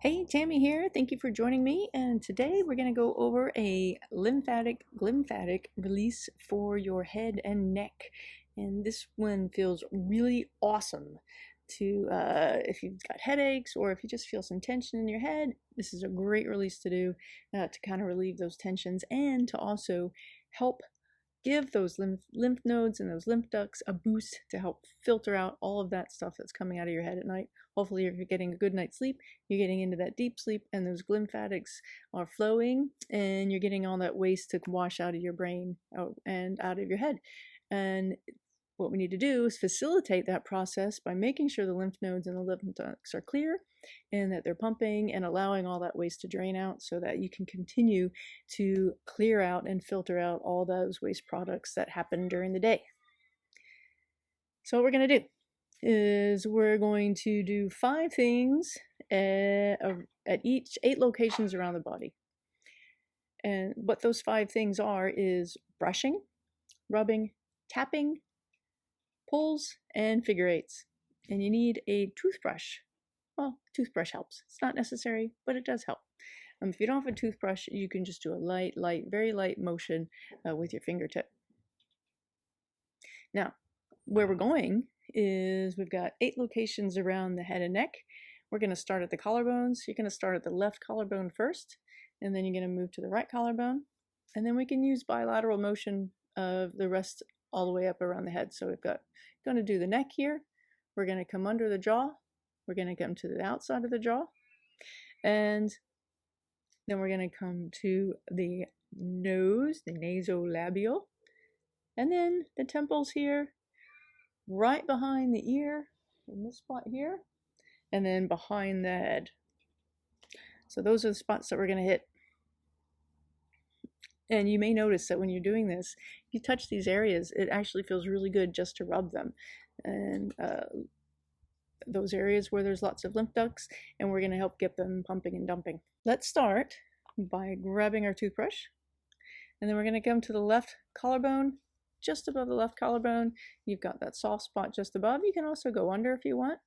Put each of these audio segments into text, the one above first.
Hey, Tammy here. Thank you for joining me. And today we're going to go over a lymphatic release for your head and neck. And this one feels really awesome to, if you've got headaches or if you just feel some tension in your head, this is a great release to do to kind of relieve those tensions and to also help give those lymph nodes and those lymph ducts a boost to help filter out all of that stuff that's coming out of your head at night. Hopefully, if you're getting a good night's sleep, you're getting into that deep sleep and those lymphatics are flowing and you're getting all that waste to wash out of your brain and out of your head. And what we need to do is facilitate that process by making sure the lymph nodes and the lymph ducts are clear and that they're pumping and allowing all that waste to drain out so that you can continue to clear out and filter out all those waste products that happen during the day. So what we're going to do is we're going to do 5 things at each 8 locations around the body. And what those 5 things are is brushing, rubbing, tapping, pulls, and figure eights. And you need a toothbrush. Well, a toothbrush helps. It's not necessary, but it does help. If you don't have a toothbrush, you can just do a very light motion with your fingertip. Now, where we're going is we've got 8 locations around the head and neck. We're going to start at the collarbones. You're going to start at the left collarbone first, and then you're going to move to the right collarbone. And then we can use bilateral motion of the rest all the way up around the head. So we've got going to do the neck here. We're going to come under the jaw. We're going to come to the outside of the jaw. And then we're going to come to the nose, the nasolabial. And then the temples here, right behind the ear, in this spot here. And then behind the head. So those are the spots that we're going to hit. And you may notice that when you're doing this, if you touch these areas, it actually feels really good just to rub them. And those areas where there's lots of lymph ducts, and we're going to help get them pumping and dumping. Let's start by grabbing our toothbrush. And then we're going to come to the left collarbone, just above the left collarbone. You've got that soft spot just above. You can also go under if you want.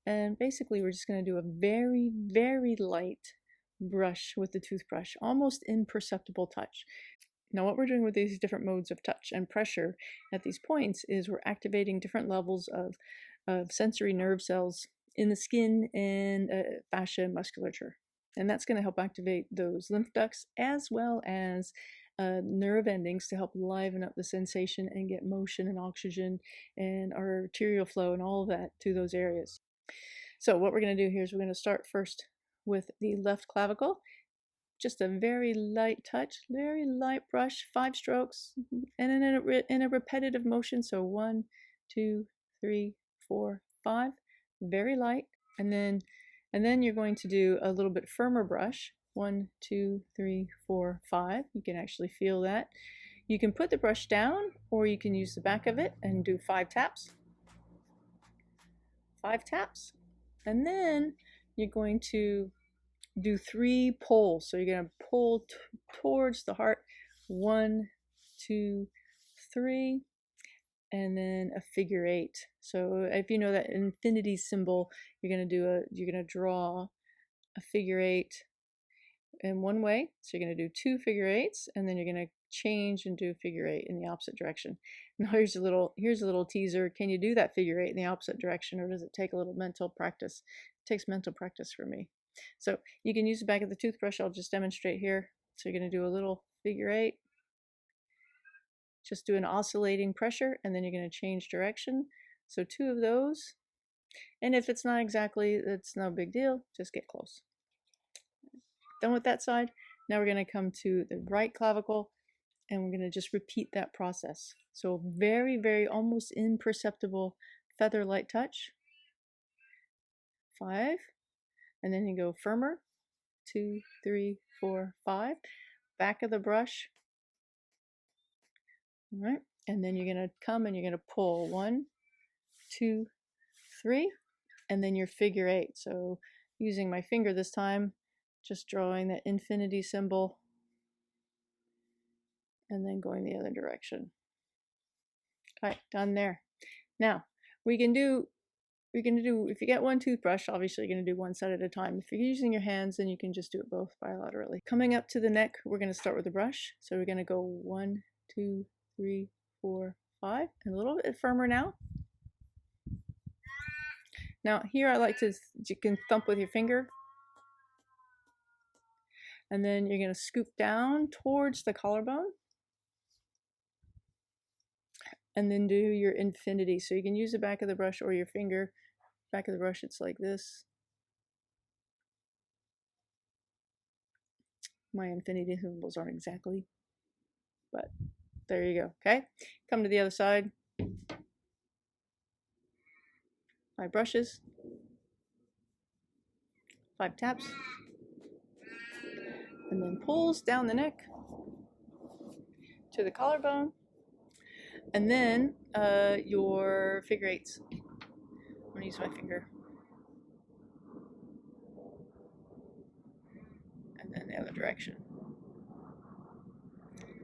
And basically, we're just going to do a very, very light brush with the toothbrush, almost imperceptible touch. Now what we're doing with these different modes of touch and pressure at these points is we're activating different levels of sensory nerve cells in the skin and fascia and musculature. And that's going to help activate those lymph ducts as well as nerve endings to help liven up the sensation and get motion and oxygen and arterial flow and all of that to those areas. So what we're going to do here is we're going to start first with the left clavicle. Just a very light touch, very light brush, 5 strokes, and in a repetitive motion. So 1, 2, 3, 4, 5, very light. And then you're going to do a little bit firmer brush. 1, 2, 3, 4, 5. You can actually feel that. You can put the brush down, or you can use the back of it and do 5 taps. 5 taps. And then you're going to do 3 pulls. So you're going to pull towards the heart. 1, 2, 3, and then a figure 8. So if you know that infinity symbol, you're going to draw a figure 8 in one way. So you're going to do 2 figure 8s, and then you're going to change and do a figure 8 in the opposite direction. Now here's a little teaser. Can you do that figure 8 in the opposite direction, or does it take a little mental practice? It takes mental practice for me. So you can use the back of the toothbrush. I'll just demonstrate here. So you're going to do a little figure 8. Just do an oscillating pressure, and then you're going to change direction. So 2 of those. And if it's not exactly, it's no big deal. Just get close. Done with that side. Now we're going to come to the right clavicle, and we're going to just repeat that process. So very, very almost imperceptible feather-light touch. 5. And then you go firmer. 2, 3, 4, 5. Back of the brush. All right. And then you're going to come and you're going to pull 1, 2, 3. And then your figure 8. So using my finger this time, just drawing that infinity symbol. And then going the other direction. Okay, done there. Now, we can do you're going to do, if you get one toothbrush, obviously you're going to do one side at a time. If you're using your hands, then you can just do it both bilaterally. Coming up to the neck, we're going to start with the brush. So we're going to go 1, 2, 3, 4, 5, and a little bit firmer now. Now here I like to, you can thump with your finger. And then you're going to scoop down towards the collarbone. And then do your infinity. So you can use the back of the brush or your finger. Back of the brush, it's like this. My infinity symbols aren't exactly, but there you go. Okay, come to the other side. 5 brushes, 5 taps, and then pulls down the neck to the collarbone, and then your figure eights. I'm gonna use my finger, and then the other direction.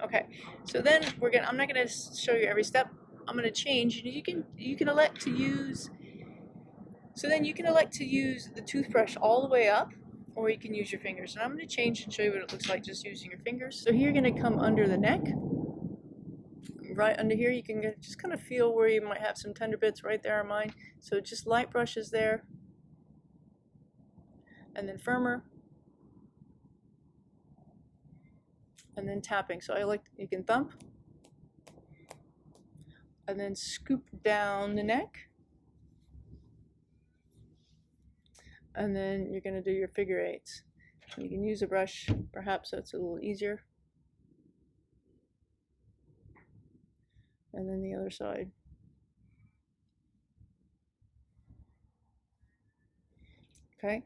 Okay, so then I'm not gonna show you every step. I'm gonna change. You can elect to use. So then you can elect to use the toothbrush all the way up, or you can use your fingers. And I'm going to change and show you what it looks like just using your fingers. So here you're going to come under the neck. Right under here, you can just kind of feel where you might have some tender bits. Right there are mine. So just light brushes there. And then firmer. And then tapping. So you can thump. And then scoop down the neck. And then you're going to do your figure eights. You can use a brush, perhaps, so it's a little easier. And then the other side. Okay,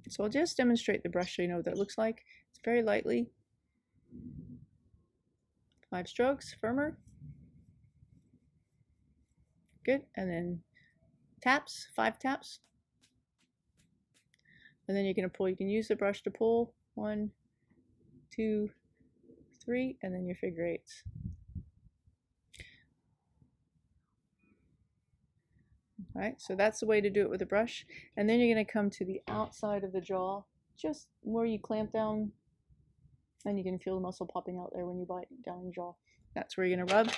so I'll just demonstrate the brush so you know what that looks like. It's very lightly. 5 strokes, firmer. Good, and then taps, 5 taps. And then you're going to pull. You can use the brush to pull. 1, 2, 3, and then your figure eights. All right, so that's the way to do it with a brush. And then you're going to come to the outside of the jaw, just where you clamp down, and you can feel the muscle popping out there when you bite down your jaw. That's where you're going to rub.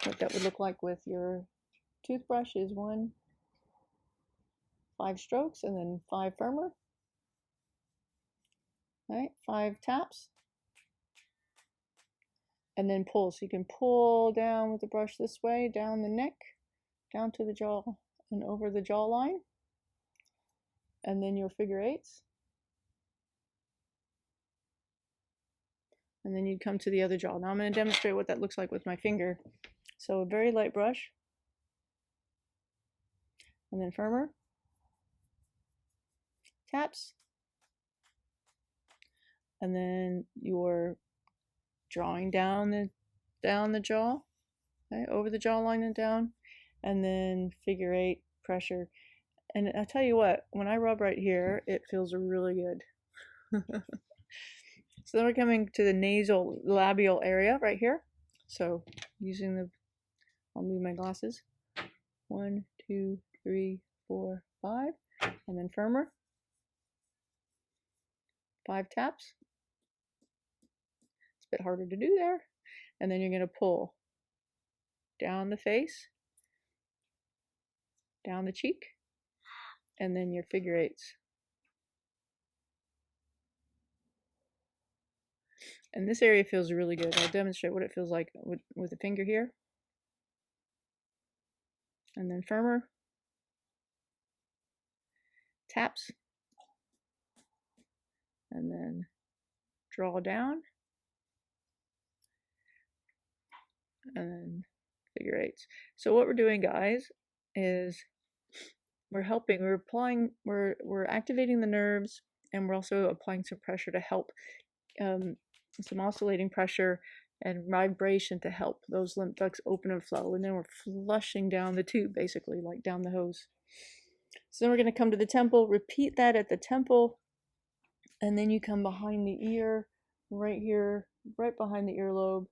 What that would look like with your toothbrush is 1, 5 strokes, and then 5 firmer. All right, 5 taps. And then pull. So you can pull down with the brush this way, down the neck, down to the jaw, and over the jawline. And then your figure eights. And then you'd come to the other jaw. Now I'm going to demonstrate what that looks like with my finger. So a very light brush. And then firmer. Taps. And then you're drawing down the jaw, okay, over the jawline and down, and then figure 8 pressure. And I tell you what, when I rub right here, it feels really good. So then we're coming to the nasal labial area right here. So I'll move my glasses. 1, 2, 3, 4, 5, and then firmer. 5 taps. It's a bit harder to do there. And then you're going to pull down the face, down the cheek, and then your figure 8s. And this area feels really good. I'll demonstrate what it feels like with the finger here. And then firmer. Taps. And then draw down. And then figure 8s. So what we're doing, guys, is we're activating the nerves, and we're also applying some pressure to help, some oscillating pressure and vibration to help those lymph ducts open and flow. And then we're flushing down the tube, basically, like down the hose. So then we're going to come to the temple, repeat that at the temple, and then you come behind the ear, right here, right behind the earlobe.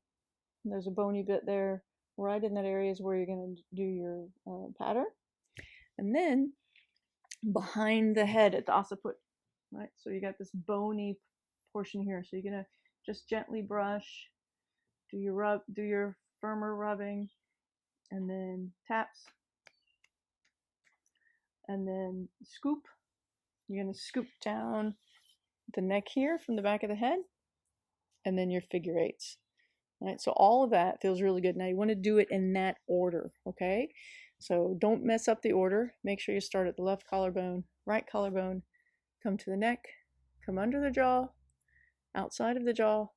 There's a bony bit there. Right in that area is where you're going to do your pattern. And then behind the head at the occiput, right? So you got this bony portion here. So you're gonna just gently brush, do your firmer rubbing, and then taps, and then scoop. You're gonna scoop down the neck here from the back of the head, and then your figure eights. Right, so all of that feels really good. Now you want to do it in that order, okay? So don't mess up the order. Make sure you start at the left collarbone, right collarbone, come to the neck, come under the jaw, outside of the jaw,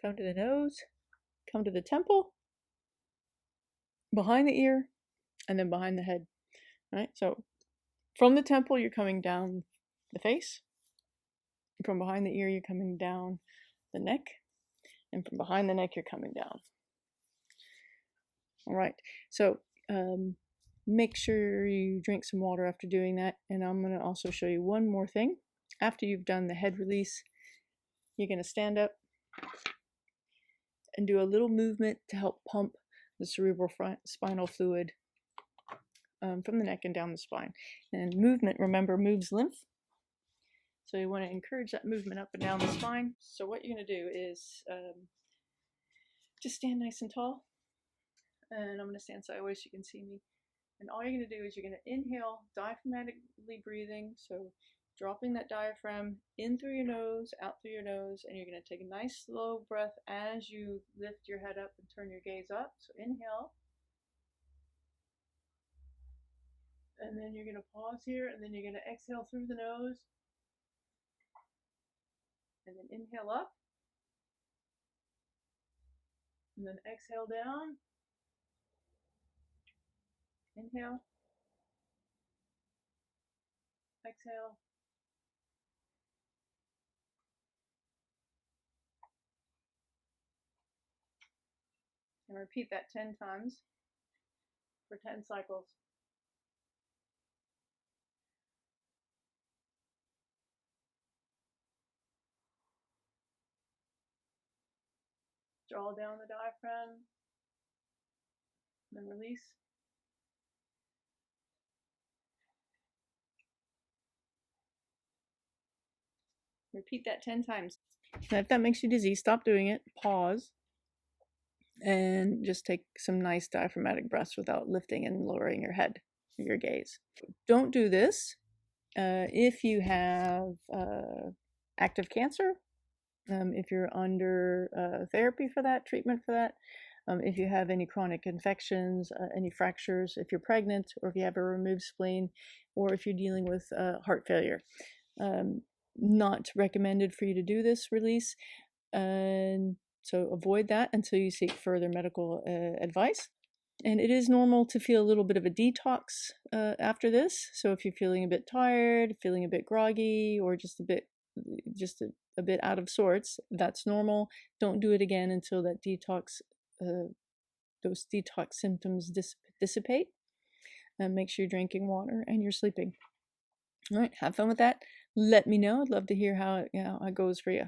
come to the nose, come to the temple, behind the ear, and then behind the head. Right? So from the temple, you're coming down the face. From behind the ear, you're coming down the neck. And from behind the neck, you're coming down. All right. So make sure you drink some water after doing that. And I'm going to also show you one more thing. After you've done the head release, you're going to stand up and do a little movement to help pump the cerebral spinal fluid from the neck and down the spine. And movement, remember, moves lymph. So you want to encourage that movement up and down the spine. So what you're going to do is just stand nice and tall. And I'm going to stand sideways so you can see me. And all you're going to do is you're going to inhale, diaphragmatically breathing. So dropping that diaphragm in through your nose, out through your nose. And you're going to take a nice slow breath as you lift your head up and turn your gaze up. So inhale. And then you're going to pause here. And then you're going to exhale through the nose. And then inhale up. And then exhale down. Inhale. Exhale. And repeat that 10 times for 10 cycles. Draw down the diaphragm, then release. Repeat that 10 times. Now, if that makes you dizzy, stop doing it, pause, and just take some nice diaphragmatic breaths without lifting and lowering your head, your gaze. Don't do this if you have active cancer, if you're under therapy for that, treatment for that, if you have any chronic infections, any fractures, if you're pregnant, or if you have a removed spleen, or if you're dealing with heart failure. Not recommended for you to do this release, and so avoid that until you seek further medical advice. And it is normal to feel a little bit of a detox after this. So if you're feeling a bit tired, feeling a bit groggy, or just a bit out of sorts, that's normal. Don't do it again until that those detox symptoms dissipate. And make sure you're drinking water and you're sleeping. All right, have fun with that. Let me know. I'd love to hear how it goes for you.